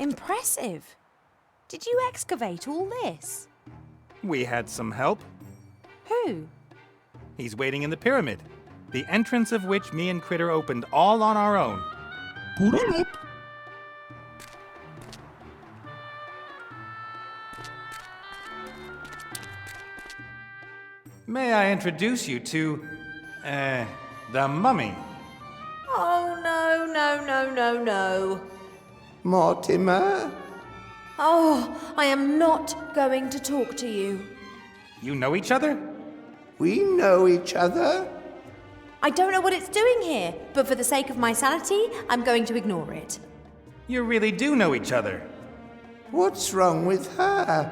Impressive. Did you excavate all this? We had some help. Who? He's waiting in the pyramid, the entrance of which me and Critter opened all on our own. Put it up. May I introduce you to, the mummy? Oh, no. Mortimer? Oh, I am not going to talk to you. You know each other? We know each other? I don't know what it's doing here, but for the sake of my sanity, I'm going to ignore it. You really do know each other. What's wrong with her?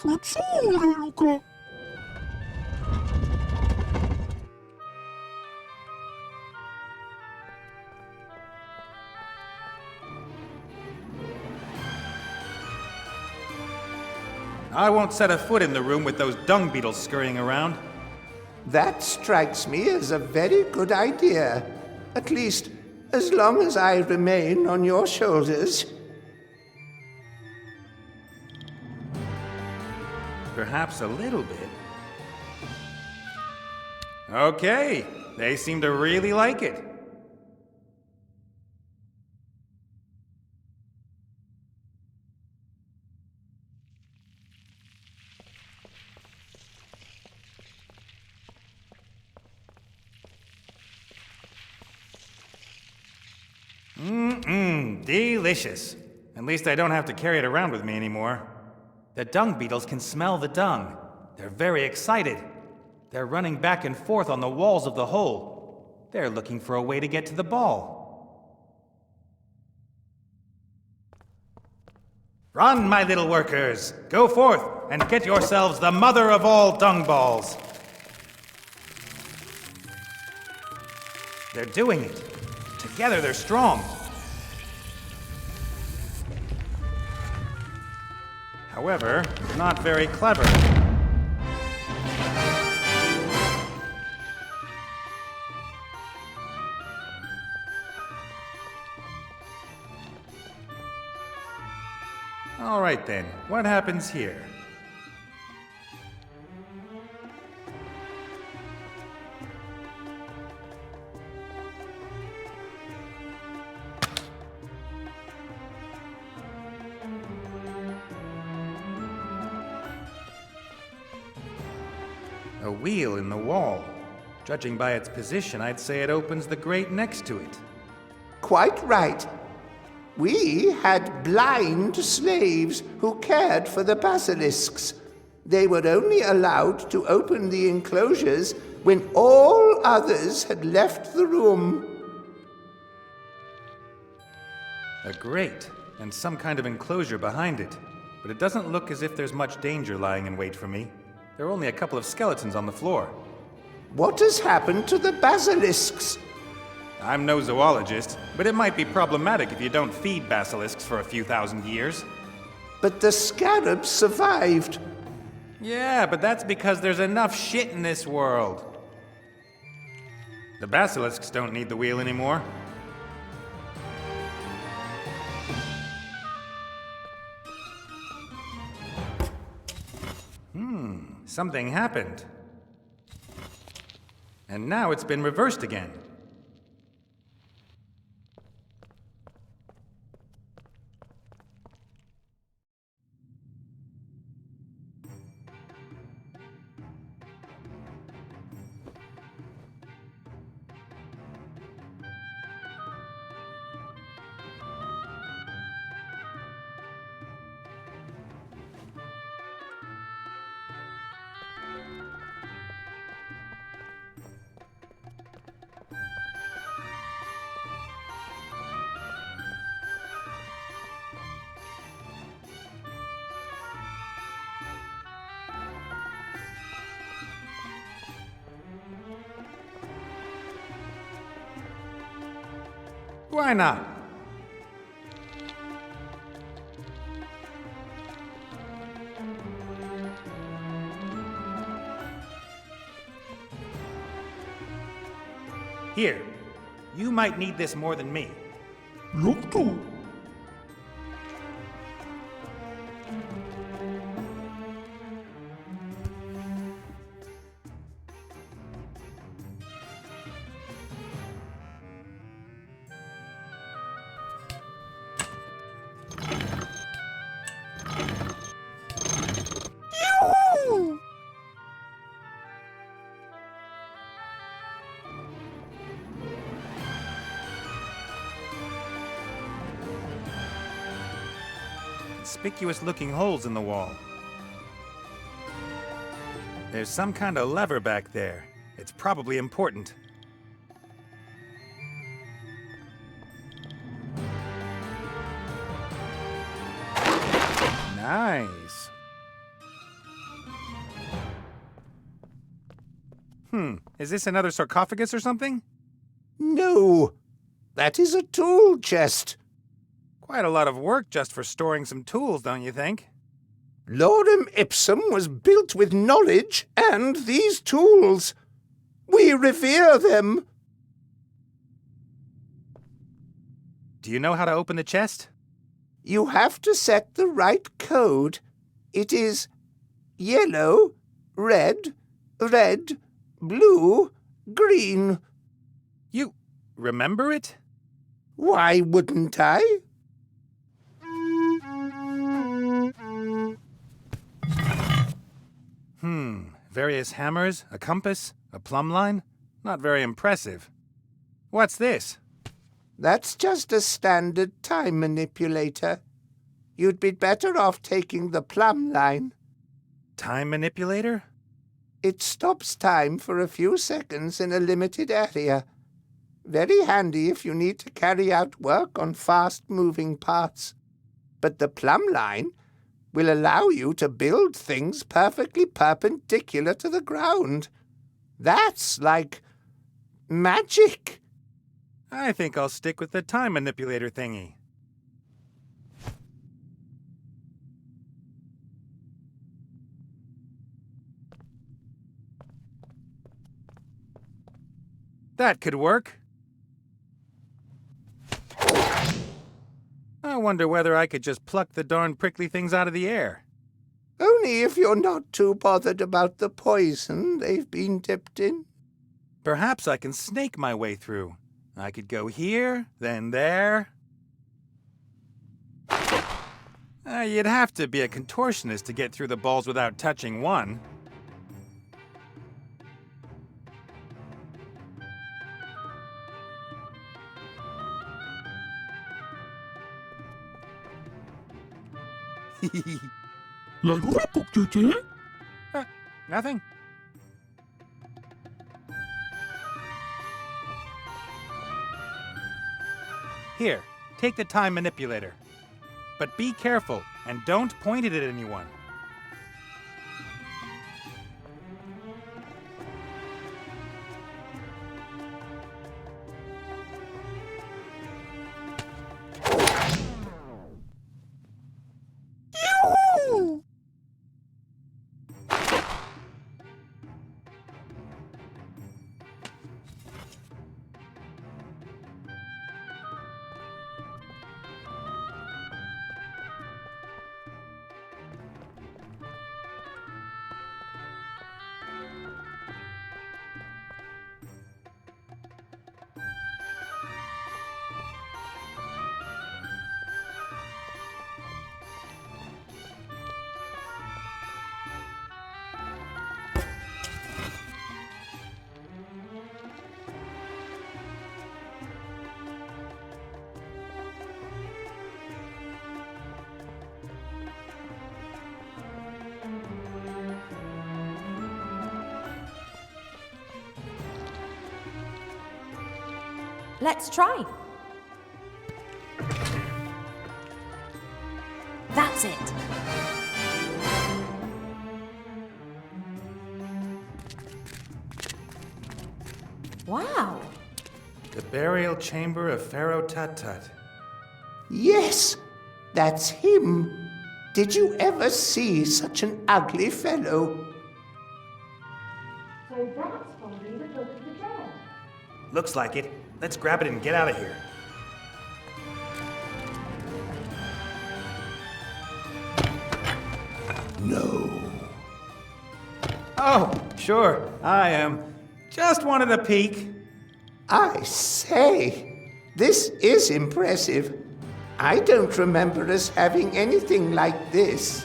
Faccione, Luca. I won't set a foot in the room with those dung beetles scurrying around. That strikes me as a very good idea. At least, as long as I remain on your shoulders. Perhaps a little bit. Okay, they seem to really like it. Delicious. At least I don't have to carry it around with me anymore. The dung beetles can smell the dung. They're very excited. They're running back and forth on the walls of the hole. They're looking for a way to get to the ball. Run, my little workers! Go forth and get yourselves the mother of all dung balls! They're doing it. Together they're strong. However, not very clever. All right then, what happens here? A wheel in the wall. Judging by its position, I'd say it opens the grate next to it. Quite right. We had blind slaves who cared for the basilisks. They were only allowed to open the enclosures when all others had left the room. A grate, and some kind of enclosure behind it. But it doesn't look as if there's much danger lying in wait for me. There are only a couple of skeletons on the floor. What has happened to the basilisks? I'm no zoologist, but it might be problematic if you don't feed basilisks for a few thousand years. But the scarabs survived. Yeah, but that's because there's enough shit in this world. The basilisks don't need the wheel anymore. Something happened. And now it's been reversed again. Why not? Here, you might need this more than me. Look to. Yoo-hoo! Conspicuous looking holes in the wall. There's some kind of lever back there. It's probably important. Nice. Is this another sarcophagus or something? No, that is a tool chest. Quite a lot of work just for storing some tools, don't you think? Lorem Ipsum was built with knowledge and these tools. We revere them. Do you know how to open the chest? You have to set the right code. It is yellow, red, red, blue, green. You remember it? Why wouldn't I? Various hammers, a compass, a plumb line? Not very impressive. What's this? That's just a standard time manipulator. You'd be better off taking the plumb line. Time manipulator? It stops time for a few seconds in a limited area. Very handy if you need to carry out work on fast-moving parts. But the plumb line will allow you to build things perfectly perpendicular to the ground. That's like magic. I think I'll stick with the time manipulator thingy. That could work. I wonder whether I could just pluck the darn prickly things out of the air. Only if you're not too bothered about the poison they've been dipped in. Perhaps I can snake my way through. I could go here, then there. You'd have to be a contortionist to get through the balls without touching one. Lago rapok, Jeje? Nothing. Here, take the time manipulator. But be careful, and don't point it at anyone. Yoo-hoo! Let's try. That's it. Wow. The burial chamber of Pharaoh Tut-Tut. Yes, that's him. Did you ever see such an ugly fellow? So that's probably the Book of the Dead. Looks like it. Let's grab it and get out of here. No. Oh, sure, I just wanted a peek. I say, this is impressive. I don't remember us having anything like this.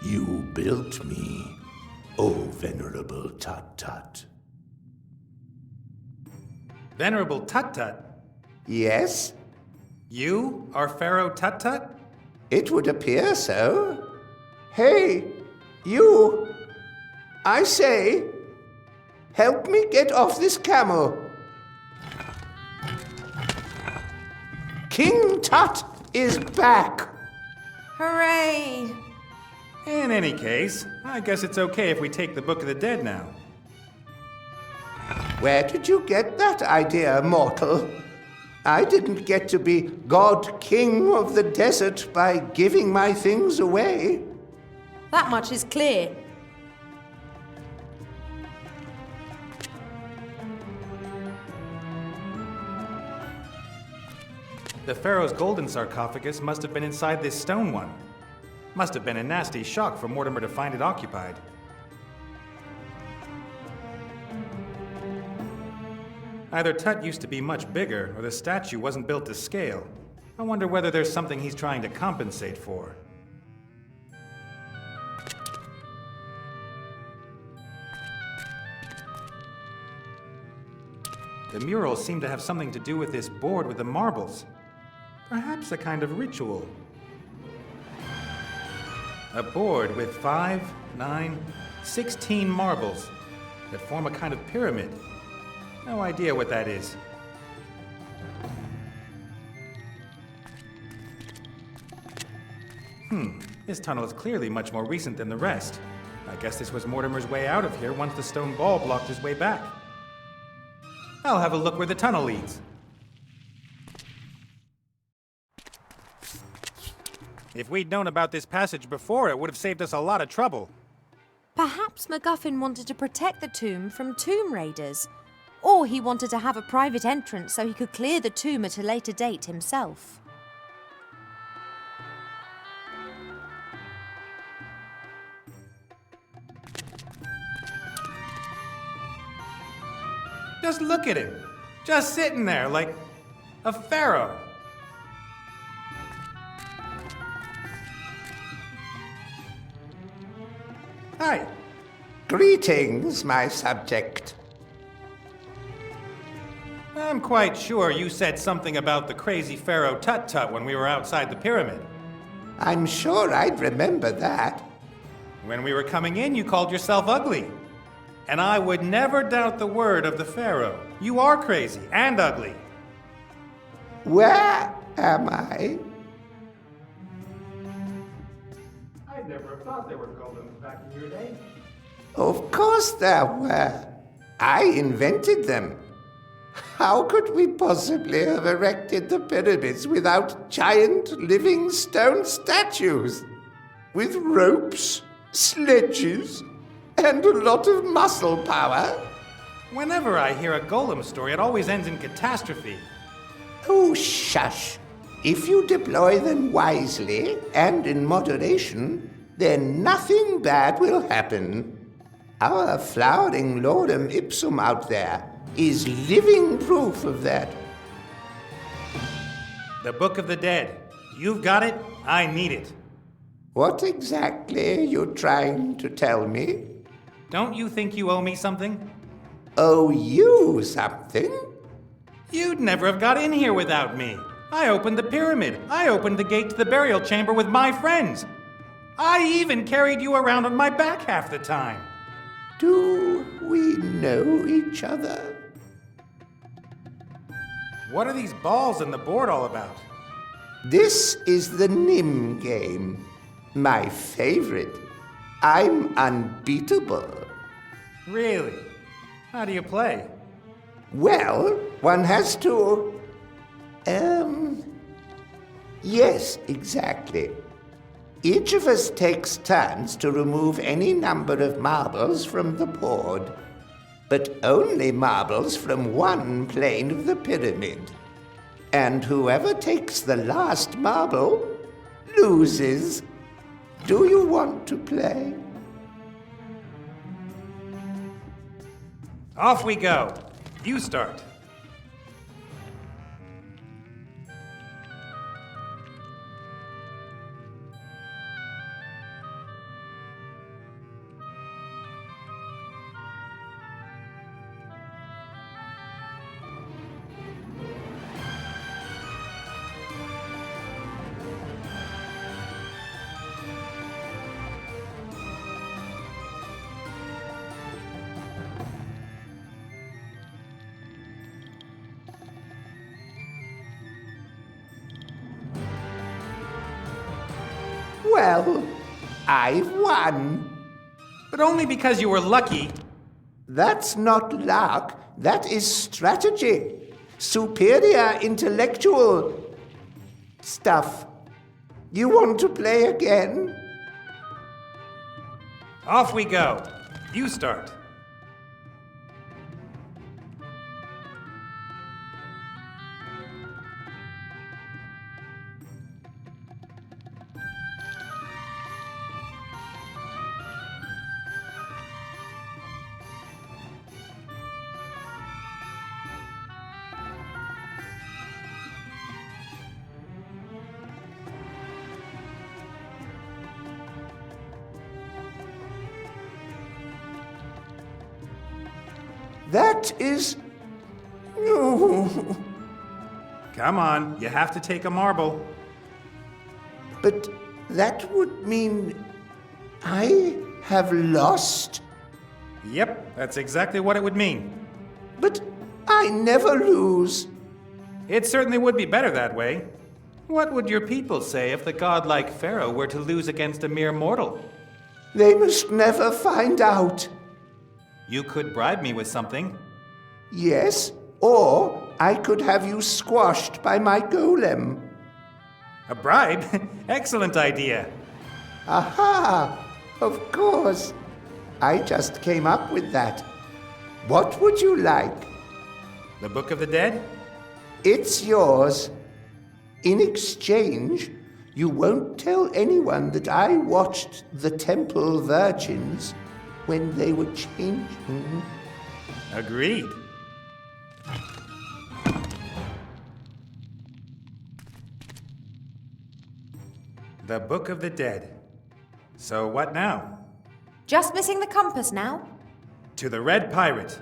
You built me, O venerable Tut-Tut. Venerable Tut-Tut? Yes, You are Pharaoh Tut-Tut? it would appear so. Hey, you! I say, help me get off this camel. King Tut is back. Hooray! In any case, I guess it's okay if we take the Book of the Dead now. Where did you get that idea, mortal? I didn't get to be God King of the desert by giving my things away. That much is clear. The Pharaoh's golden sarcophagus must have been inside this stone one. Must have been a nasty shock for Mortimer to find it occupied. Either Tut used to be much bigger, or the statue wasn't built to scale. I wonder whether there's something he's trying to compensate for. The murals seem to have something to do with this board with the marbles. Perhaps a kind of ritual. A board with 5, 9, 16 marbles that form a kind of pyramid. No idea what that is. This tunnel is clearly much more recent than the rest. I guess this was Mortimer's way out of here once the stone ball blocked his way back. I'll have a look where the tunnel leads. If we'd known about this passage before, it would have saved us a lot of trouble. Perhaps MacGuffin wanted to protect the tomb from tomb raiders. Or he wanted to have a private entrance so he could clear the tomb at a later date himself. Just look at him. Just sitting there like a pharaoh. Hi. Greetings, my subject. I'm quite sure you said something about the crazy Pharaoh Tut-Tut when we were outside the pyramid. I'm sure I'd remember that. When we were coming in, you called yourself ugly. And I would never doubt the word of the Pharaoh. You are crazy and ugly. Where am I? I'd never have thought there were golems back in your day. Of course there were. I invented them. How could we possibly have erected the pyramids without giant living stone statues? With ropes, sledges, and a lot of muscle power? Whenever I hear a golem story, it always ends in catastrophe. Oh, shush. If you deploy them wisely and in moderation, then nothing bad will happen. Our flowering lordum ipsum out there is living proof of that. The Book of the Dead. You've got it. I need it. What exactly are you trying to tell me? Don't you think you owe me something? Oh, you something? You'd never have got in here without me. I opened the pyramid. I opened the gate to the burial chamber with my friends. I even carried you around on my back half the time. Do we know each other? What are these balls and the board all about? This is the Nim game. My favorite. I'm unbeatable. Really? How do you play? Well, one has to... Yes, exactly. Each of us takes turns to remove any number of marbles from the board, but only marbles from one plane of the pyramid. And whoever takes the last marble loses. Do you want to play? Off we go. You start. Well, I've won. But only because you were lucky. That's not luck, that is strategy. Superior intellectual stuff. You want to play again? Off we go. You start. That is... No. Come on, you have to take a marble. But that would mean I have lost? Yep, that's exactly what it would mean. But I never lose. It certainly would be better that way. What would your people say if the godlike Pharaoh were to lose against a mere mortal? They must never find out. You could bribe me with something. Yes, or I could have you squashed by my golem. A bribe? Excellent idea. Aha! Of course. I just came up with that. What would you like? The Book of the Dead? It's yours. In exchange, you won't tell anyone that I watched the temple virgins when they were changing. Agreed. The Book of the Dead. So what now? Just missing the compass now. To the Red Pirate.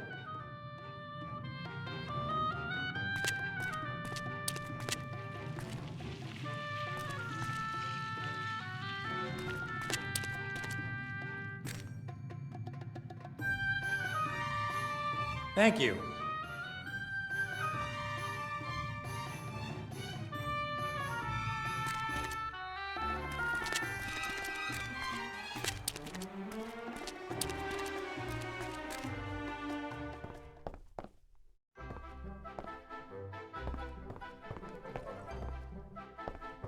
Thank you.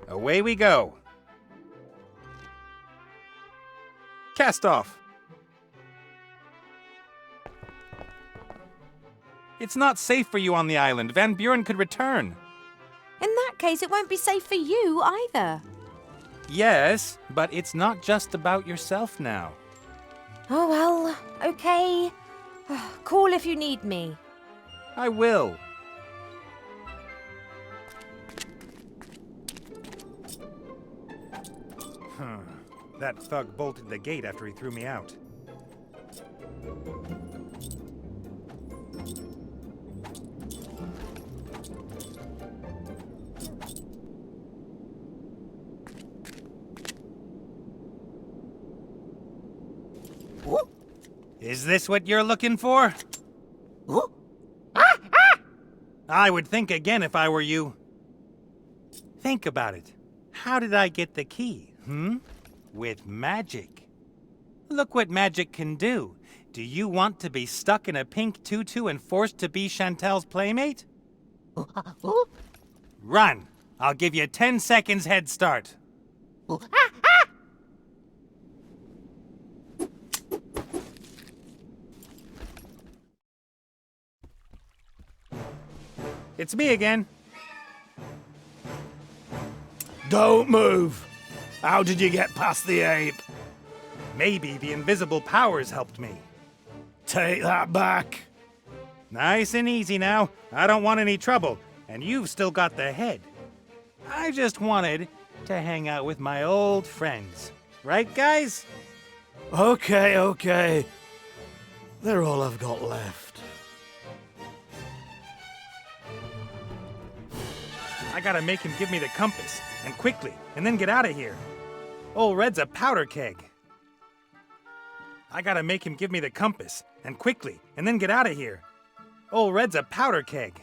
Away we go. Cast off. It's not safe for you on the island. Van Buren could return. In that case, it won't be safe for you either. Yes, but it's not just about yourself now. Oh well, okay. Call if you need me. I will. That thug bolted the gate after he threw me out. Is this what you're looking for? I would think again if I were you. Think about it. How did I get the key, With magic. Look what magic can do. Do you want to be stuck in a pink tutu and forced to be Chantel's playmate? Run! I'll give you 10 seconds head start. It's me again. Don't move! How did you get past the ape? Maybe the invisible powers helped me. Take that back. Nice and easy now. I don't want any trouble, and you've still got the head. I just wanted to hang out with my old friends. Right, guys? Okay. They're all I've got left. I gotta make him give me the compass, and quickly, and then get out of here. Old Red's a powder keg. I gotta make him give me the compass, and quickly, and then get out of here. Old Red's a powder keg.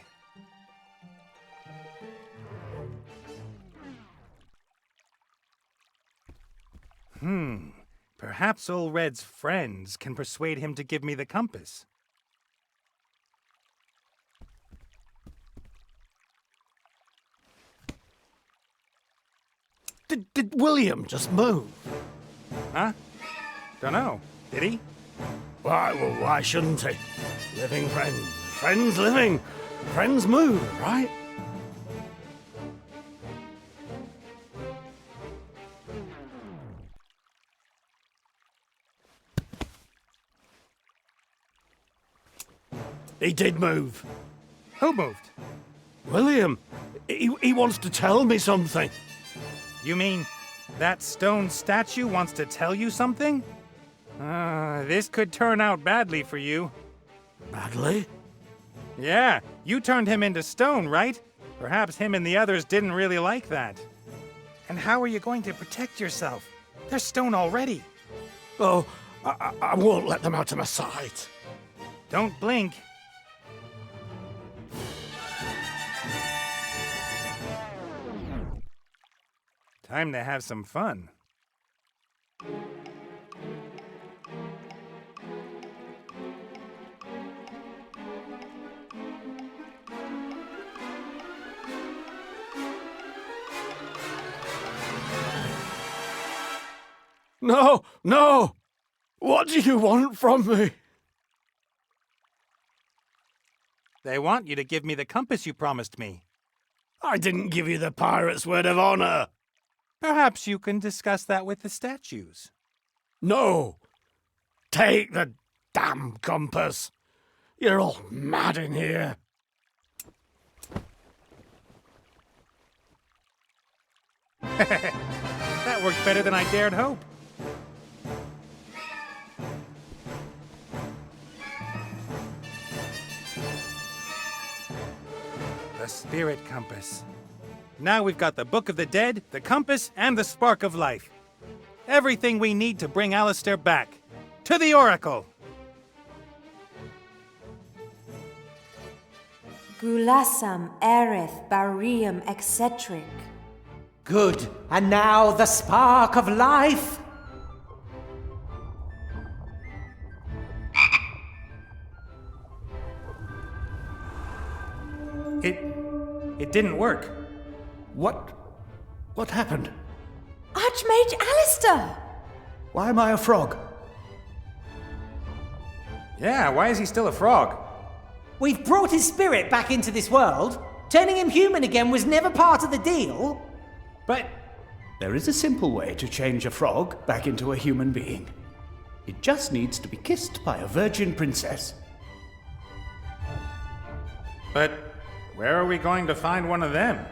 Perhaps Old Red's friends can persuade him to give me the compass. Did William just move? Huh? Dunno. Did he? Why shouldn't he? Living friends. Friends living. Friends move, right? He did move. Who moved? William, he wants to tell me something. You mean that stone statue wants to tell you something? This could turn out badly for you. Badly? Yeah, you turned him into stone, right? Perhaps him and the others didn't really like that. And how are you going to protect yourself? They're stone already. Oh, I won't let them out of my sight. Don't blink. Time to have some fun. No! What do you want from me? They want you to give me the compass you promised me. I didn't give you the pirate's word of honor. Perhaps you can discuss that with the statues. No! Take the damn compass. You're all mad in here. That worked better than I dared hope. The spirit compass. Now we've got the Book of the Dead, the compass, and the Spark of Life. Everything we need to bring Alistair back. To the Oracle! Gulasam, Erith, Barium, Eccentric. Good. And now the spark of life. It didn't work. What happened? Archmage Alistair! Why am I a frog? Yeah, why is he still a frog? We've brought his spirit back into this world. Turning him human again was never part of the deal. But There is a simple way to change a frog back into a human being. It just needs to be kissed by a virgin princess. where are we going to find one of them?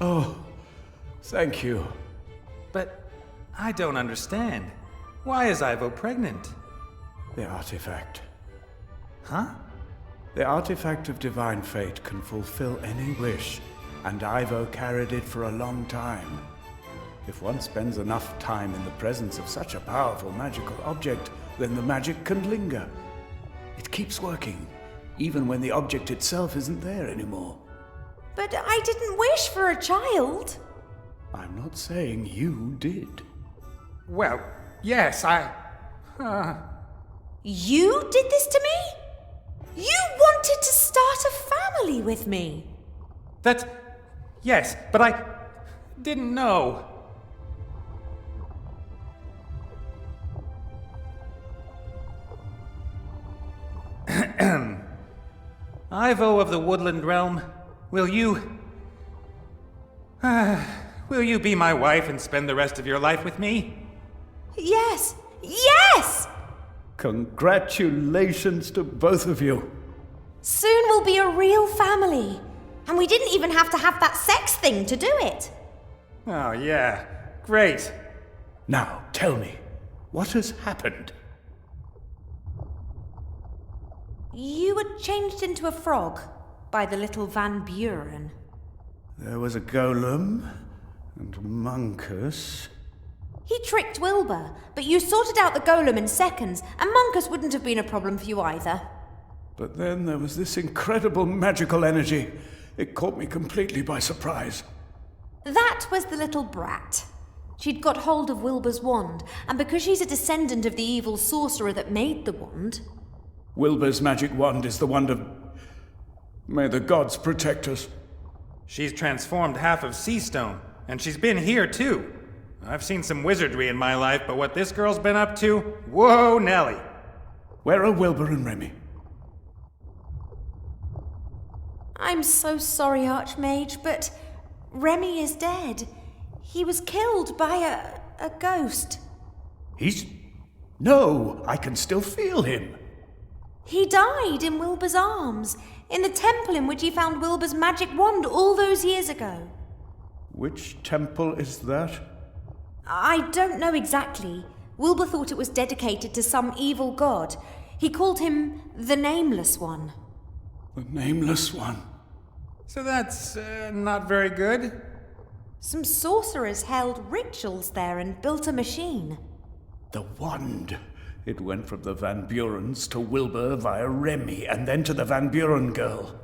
Oh, thank you. But I don't understand. Why is Ivo pregnant? The artifact. Huh? The artifact of divine fate can fulfill any wish, and Ivo carried it for a long time. If one spends enough time in the presence of such a powerful magical object, then the magic can linger. It keeps working, even when the object itself isn't there anymore. But I didn't wish for a child. I'm not saying you did. Well, yes, You did this to me? You wanted to start a family with me. Yes, but I didn't know. Ivo of the Woodland Realm, will you be my wife and spend the rest of your life with me? Yes! Yes! Congratulations to both of you. Soon we'll be a real family. And we didn't even have to have that sex thing to do it. Oh, yeah. Great. Now, tell me, what has happened? You were changed into a frog by the little Van Buren. There was a golem and Monkus. He tricked Wilbur, but you sorted out the golem in seconds, and Monkus wouldn't have been a problem for you either. But then there was this incredible magical energy. It caught me completely by surprise. That was the little brat. She'd got hold of Wilbur's wand, and because she's a descendant of the evil sorcerer that made the wand... Wilbur's magic wand is the wand of... May the gods protect us. She's transformed half of Seastone, and she's been here too. I've seen some wizardry in my life, but what this girl's been up to? Whoa, Nelly! Where are Wilbur and Remy? I'm so sorry, Archmage, but Remy is dead. He was killed by a ghost. No, I can still feel him. He died in Wilbur's arms, in the temple in which he found Wilbur's magic wand all those years ago. Which temple is that? I don't know exactly. Wilbur thought it was dedicated to some evil god. He called him the Nameless One. The Nameless One. So that's not very good. Some sorcerers held rituals there and built a machine. The wand. It went from the Van Burens to Wilbur via Remy, and then to the Van Buren girl.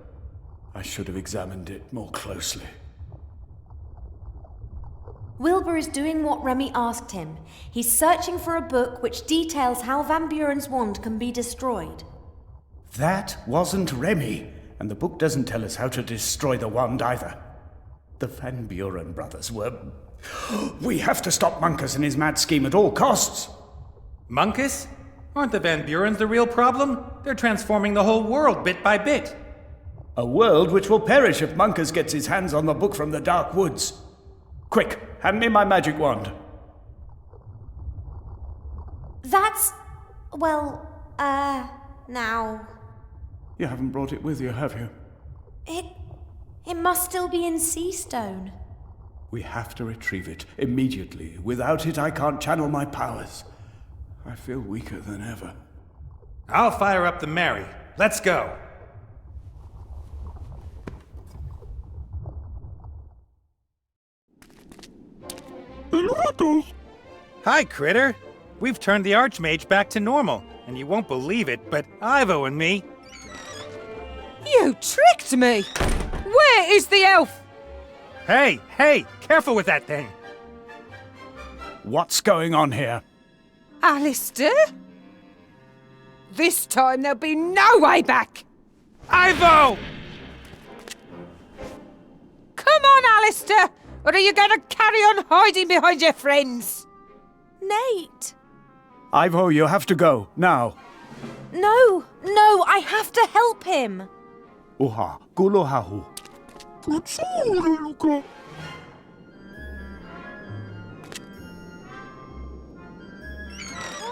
I should have examined it more closely. Wilbur is doing what Remy asked him. He's searching for a book which details how Van Buren's wand can be destroyed. That wasn't Remy, and the book doesn't tell us how to destroy the wand either. The Van Buren brothers were... We have to stop Monkus and his mad scheme at all costs! Monkus? Aren't the Van Burens the real problem? They're transforming the whole world bit by bit. A world which will perish if Monkus gets his hands on the book from the Dark Woods. Quick, hand me my magic wand. That's... well, now... You haven't brought it with you, have you? It must still be in Seastone. We have to retrieve it immediately. Without it, I can't channel my powers. I feel weaker than ever. I'll fire up the Mary. Let's go. Unwritten. Hi, Critter. We've turned the Archmage back to normal, and you won't believe it, but Ivo and me... You tricked me! Where is the elf? Hey, careful with that thing. What's going on here? Alistair? This time there'll be no way back! Ivo! Come on, Alistair! Or are you going to carry on hiding behind your friends? Nate! Ivo, you have to go, now. No, I have to help him. Uha, kulohahu. Kutsuri, Luca.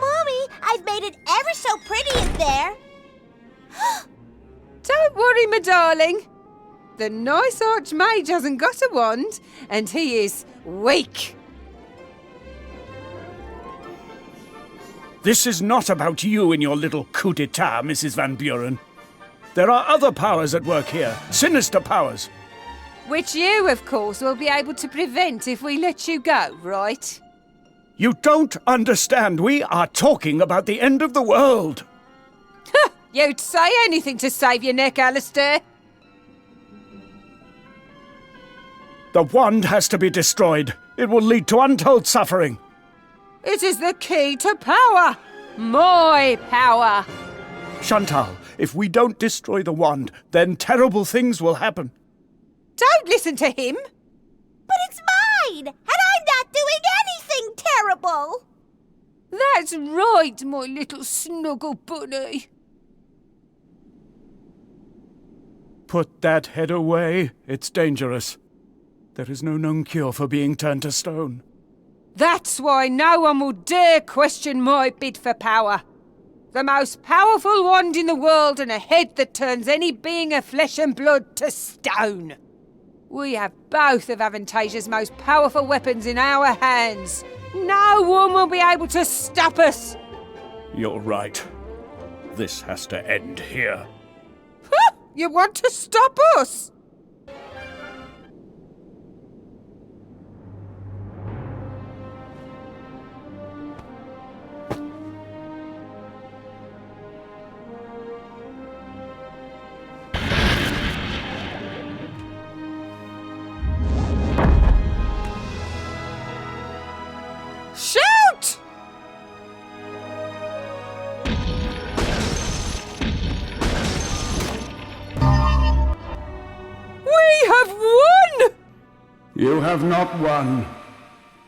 Mommy, I've made it ever so pretty in there. Don't worry, my darling. The nice Archmage hasn't got a wand, and he is weak. This is not about you and your little coup d'etat, Mrs. Van Buren. There are other powers at work here, sinister powers. Which you, of course, will be able to prevent if we let you go, right? You don't understand. We are talking about the end of the world. You'd say anything to save your neck, Alistair. The wand has to be destroyed. It will lead to untold suffering. It is the key to power. My power. Chantal, if we don't destroy the wand, then terrible things will happen. Don't listen to him. But it's mine, and I'm not doing anything terrible. That's right, my little snuggle bunny. Put that head away. It's dangerous. There is no known cure for being turned to stone. That's why no one will dare question my bid for power. The most powerful wand in the world and a head that turns any being of flesh and blood to stone. We have both of Avantasia's most powerful weapons in our hands. No one will be able to stop us. You're right. This has to end here. Huh? You want to stop us? Shoot! We have won! You have not won.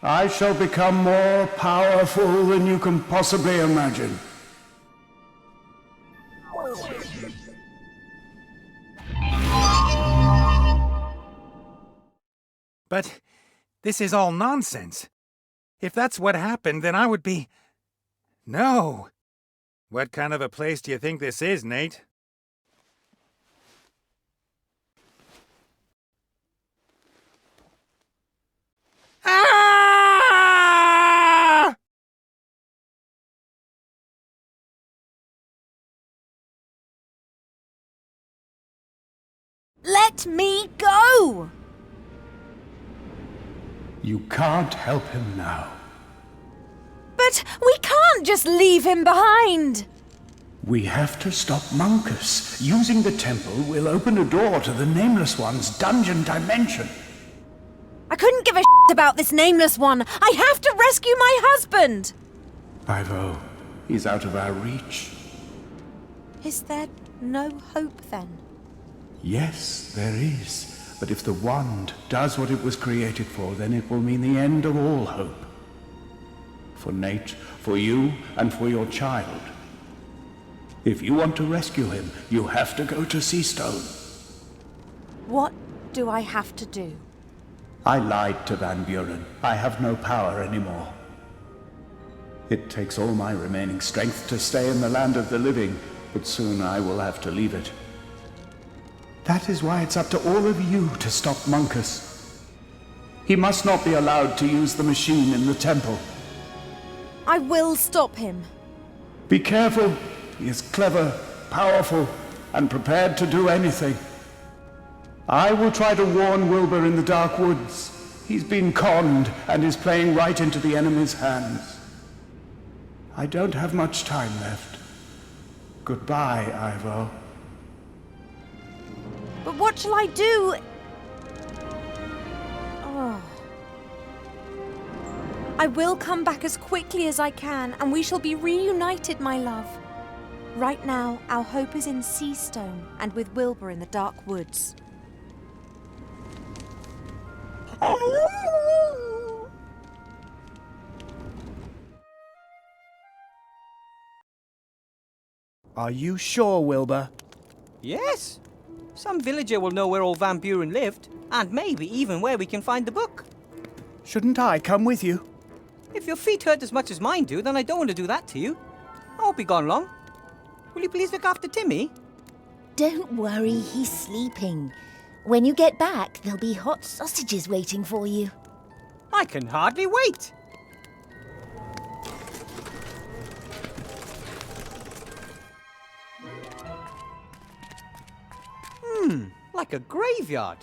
I shall become more powerful than you can possibly imagine. But this is all nonsense. If that's what happened, then I would be... No. What kind of a place do you think this is, Nate? Ah! Let me go! You can't help him now. But we can't just leave him behind! We have to stop Monkus. Using the temple will open a door to the Nameless One's dungeon dimension. I couldn't give a about this Nameless One. I have to rescue my husband! Ivo, he's out of our reach. Is there no hope then? Yes, there is. But if the wand does what it was created for, then it will mean the end of all hope. For Nate, for you, and for your child. If you want to rescue him, you have to go to Seastone. What do I have to do? I lied to Van Buren. I have no power anymore. It takes all my remaining strength to stay in the land of the living, but soon I will have to leave it. That is why it's up to all of you to stop Monkus. He must not be allowed to use the machine in the temple. I will stop him. Be careful. He is clever, powerful, and prepared to do anything. I will try to warn Wilbur in the Dark Woods. He's been conned and is playing right into the enemy's hands. I don't have much time left. Goodbye, Ivo. But what shall I do? Oh. I will come back as quickly as I can, and we shall be reunited, my love. Right now, our hope is in Seastone and with Wilbur in the Dark Woods. Are you sure, Wilbur? Yes. Some villager will know where old Van Buren lived, and maybe even where we can find the book. Shouldn't I come with you? If your feet hurt as much as mine do, then I don't want to do that to you. I won't be gone long. Will you please look after Timmy? Don't worry, he's sleeping. When you get back, there'll be hot sausages waiting for you. I can hardly wait. Like a graveyard.